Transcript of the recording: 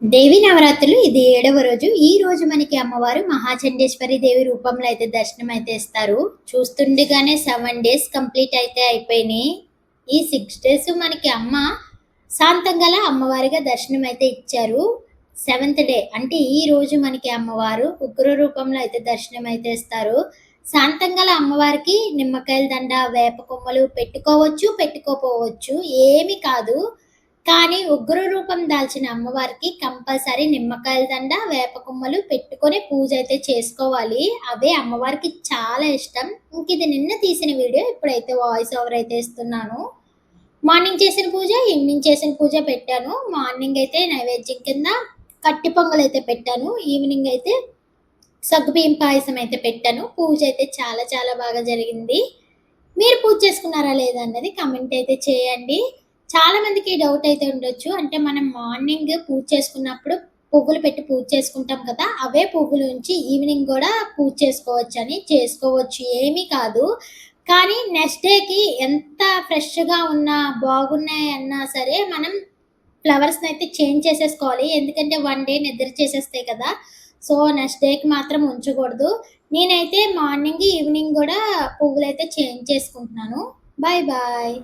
దేవి నవరాత్రులు ఇది 7వ రోజు. ఈ రోజు మనకి అమ్మవారు మహాచండేశ్వరి దేవి రూపంలో అయితే దర్శనం అయితే ఇస్తారు. చూస్తుండగానే 7 డేస్ కంప్లీట్ అయితే అయిపోయినాయి. ఈ 6 డేస్ మనకి అమ్మ శాంతంగల అమ్మవారిగా దర్శనం అయితే ఇచ్చారు. 7th డే అంటే ఈ రోజు మనకి అమ్మవారు ఉగ్ర రూపంలో అయితే దర్శనం అయితే ఇస్తారు. శాంతంగల అమ్మవారికి నిమ్మకాయల దండ, వేప కొమ్మలు పెట్టుకోవచ్చు, పెట్టుకోపోవచ్చు. ఏమి కాదు. కానీ ఉగ్ర రూపం దాల్చిన అమ్మవారికి కంపల్సరీ నిమ్మకాయల దండ, వేప కొమ్మలు పెట్టుకొని పూజ అయితే చేసుకోవాలి. అవే అమ్మవారికి చాలా ఇష్టం. ఇంకిది నిన్న తీసిన వీడియో. ఇప్పుడైతే వాయిస్ ఓవర్ అయితే ఇస్తున్నాను. మార్నింగ్ చేసిన పూజ, ఈవినింగ్ చేసిన పూజ పెట్టాను. మార్నింగ్ అయితే నైవేద్యం కింద కట్టి పొంగలైతే పెట్టాను. ఈవినింగ్ అయితే సగ్గుబియ్యం పాయసం అయితే పెట్టాను. పూజ అయితే చాలా చాలా బాగా జరిగింది. మీరు పూజ చేసుకున్నారా లేదా అన్నది కామెంట్ అయితే చేయండి. చాలా మందికి డౌట్ అయితే ఉండొచ్చు. అంటే మనం మార్నింగ్ పూజ చేసుకున్నప్పుడు పువ్వులు పెట్టి పూజ చేసుకుంటాం కదా! అవే పువ్వులుంచి ఈవినింగ్ గూడా పూజ చేసుకోవచ్చని. చేసుకోవచ్చు ఏమీ కాదు. కానీ నెక్స్ట్ డేకి ఎంత ఫ్రెష్‌గా ఉన్నా, బాగున్నాయన్నా సరే మనం ఫ్లవర్స్‌నయితే చేంజ్ చేసేసుకోవాలి. ఎందుకంటే 1 డే నిద్ర చేసేస్తాయి కదా! సో, నెక్స్ట్ డేకి మాత్రం ఉంచకూడదు. నేనైతే మార్నింగ్, ఈవినింగ్ గూడా పువ్వులైతే చేంజ్ చేసుకుంటున్నాను. Bye bye.